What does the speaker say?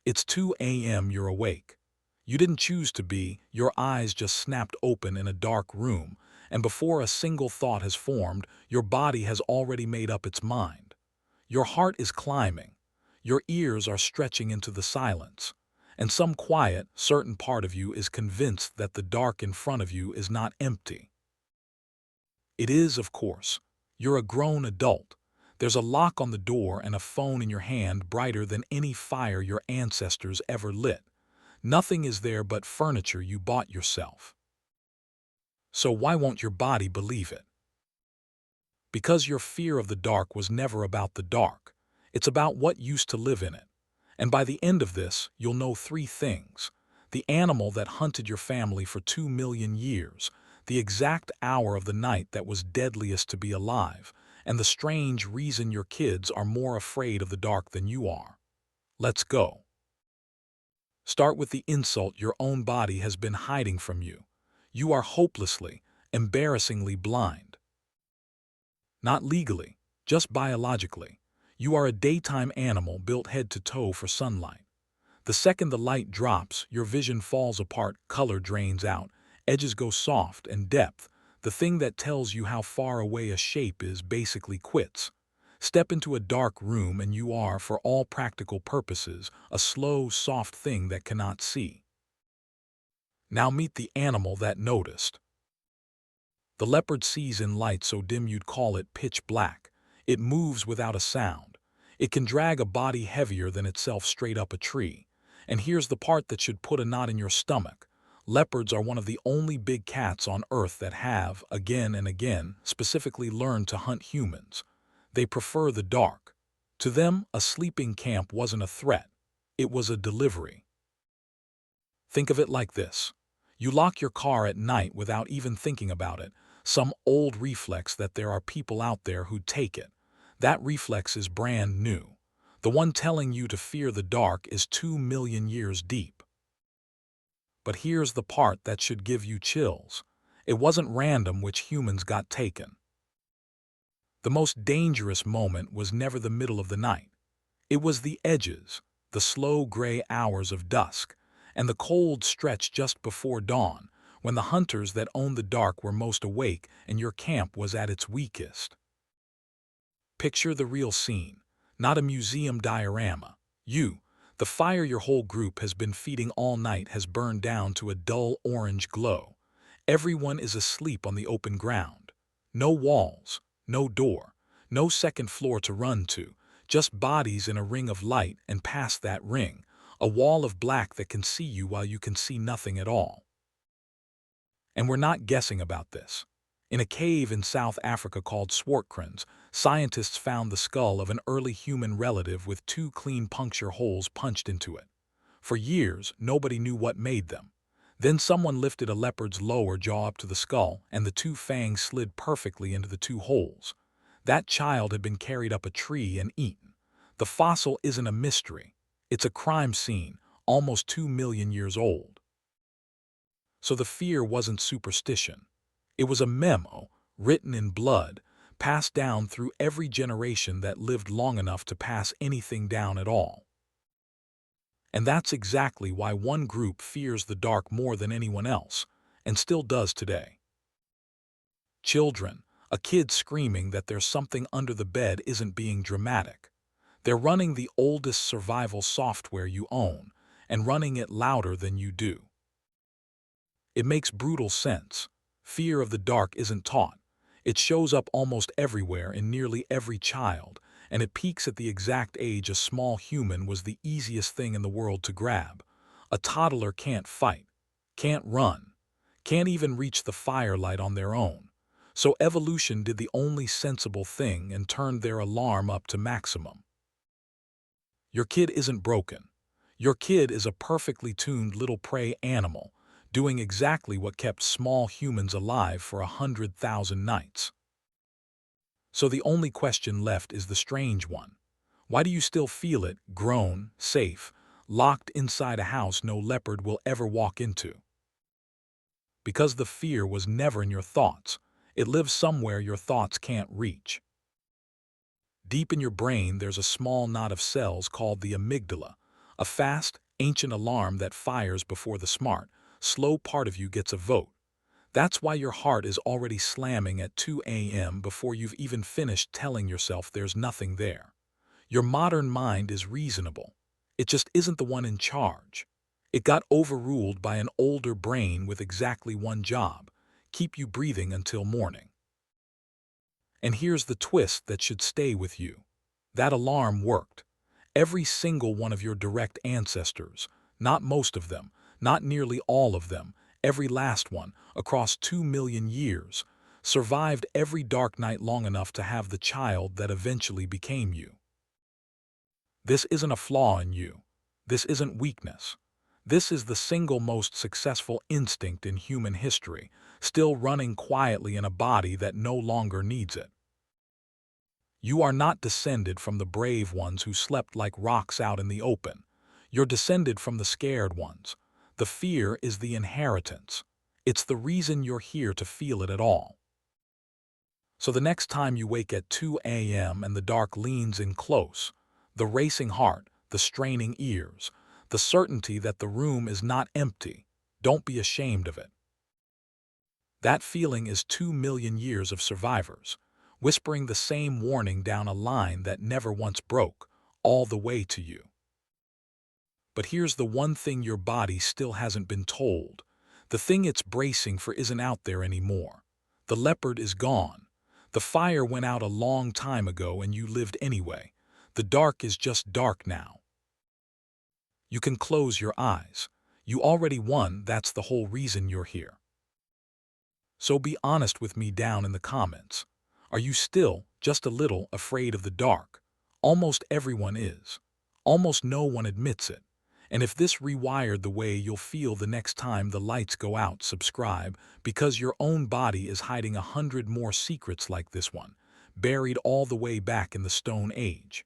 It's 2 a.m. You're awake. You didn't choose to be, your eyes just snapped open in a dark room, and before a single thought has formed, your body has already made up its mind. Your heart is climbing. Your ears are stretching into the silence. And some quiet, certain part of you is convinced that the dark in front of you is not empty. It is, of course. You're a grown adult. There's a lock on the door and a phone in your hand brighter than any fire your ancestors ever lit. Nothing is there but furniture you bought yourself. So why won't your body believe it? Because your fear of the dark was never about the dark. It's about what used to live in it. And by the end of this, you'll know three things. The animal that hunted your family for 2 million years, the exact hour of the night that was deadliest to be alive, and the strange reason your kids are more afraid of the dark than you are. Let's go. Start with the insult your own body has been hiding from you. You are hopelessly, embarrassingly blind. Not legally, just biologically. You are a daytime animal built head to toe for sunlight. The second the light drops, your vision falls apart, color drains out, edges go soft, and depth, the thing that tells you how far away a shape is, basically quits. Step into a dark room and you are, for all practical purposes, a slow, soft thing that cannot see. Now meet the animal that noticed. The leopard sees in light so dim you'd call it pitch black. It moves without a sound. It can drag a body heavier than itself straight up a tree. And here's the part that should put a knot in your stomach. Leopards are one of the only big cats on Earth that have, again and again, specifically learned to hunt humans. They prefer the dark. To them, a sleeping camp wasn't a threat. It was a delivery. Think of it like this. You lock your car at night without even thinking about it, some old reflex that there are people out there who'd take it. That reflex is brand new. The one telling you to fear the dark is 2 million years deep. But here's the part that should give you chills. It wasn't random which humans got taken. The most dangerous moment was never the middle of the night. It was the edges, the slow gray hours of dusk, and the cold stretch just before dawn, when the hunters that owned the dark were most awake and your camp was at its weakest. Picture the real scene, not a museum diorama. The fire your whole group has been feeding all night has burned down to a dull orange glow. Everyone is asleep on the open ground. No walls, no door, no second floor to run to, just bodies in a ring of light, and past that ring, a wall of black that can see you while you can see nothing at all. And we're not guessing about this. In a cave in South Africa called Swartkrans, scientists found the skull of an early human relative with 2 clean puncture holes punched into it. For years, nobody knew what made them. Then someone lifted a leopard's lower jaw up to the skull, and the 2 fangs slid perfectly into the 2 holes. That child had been carried up a tree and eaten. The fossil isn't a mystery. It's a crime scene, almost 2 million years old. So the fear wasn't superstition. It was a memo, written in blood, passed down through every generation that lived long enough to pass anything down at all. And that's exactly why one group fears the dark more than anyone else, and still does today. Children, a kid screaming that there's something under the bed isn't being dramatic. They're running the oldest survival software you own, and running it louder than you do. It makes brutal sense. Fear of the dark isn't taught. It shows up almost everywhere in nearly every child, and it peaks at the exact age a small human was the easiest thing in the world to grab. A toddler can't fight, can't run, can't even reach the firelight on their own. So evolution did the only sensible thing and turned their alarm up to maximum. Your kid isn't broken. Your kid is a perfectly tuned little prey animal, doing exactly what kept small humans alive for 100,000 nights. So the only question left is the strange one. Why do you still feel it, grown, safe, locked inside a house no leopard will ever walk into? Because the fear was never in your thoughts. It lives somewhere your thoughts can't reach. Deep in your brain there's a small knot of cells called the amygdala, A fast, ancient alarm that fires before the smart, slow part of you gets a vote. That's why your heart is already slamming at 2 a.m. before you've even finished telling yourself there's nothing there. Your modern mind is reasonable. It just isn't the one in charge. It got overruled by an older brain with exactly one job: keep you breathing until morning. And here's the twist that should stay with you. That alarm worked. Every single one of your direct ancestors, not most of them, not nearly all of them, every last one, across 2 million years, survived every dark night long enough to have the child that eventually became you. This isn't a flaw in you. This isn't weakness. This is the single most successful instinct in human history, still running quietly in a body that no longer needs it. You are not descended from the brave ones who slept like rocks out in the open. You're descended from the scared ones. The fear is the inheritance. It's the reason you're here to feel it at all. So the next time you wake at 2 a.m. and the dark leans in close, the racing heart, the straining ears, the certainty that the room is not empty, don't be ashamed of it. That feeling is 2 million years of survivors, whispering the same warning down a line that never once broke, all the way to you. But here's the one thing your body still hasn't been told. The thing it's bracing for isn't out there anymore. The leopard is gone. The fire went out a long time ago and you lived anyway. The dark is just dark now. You can close your eyes. You already won, that's the whole reason you're here. So be honest with me down in the comments. Are you still, just a little, afraid of the dark? Almost everyone is. Almost no one admits it. And if this rewired the way you'll feel the next time the lights go out, subscribe, because your own body is hiding 100 more secrets like this one, buried all the way back in the Stone Age.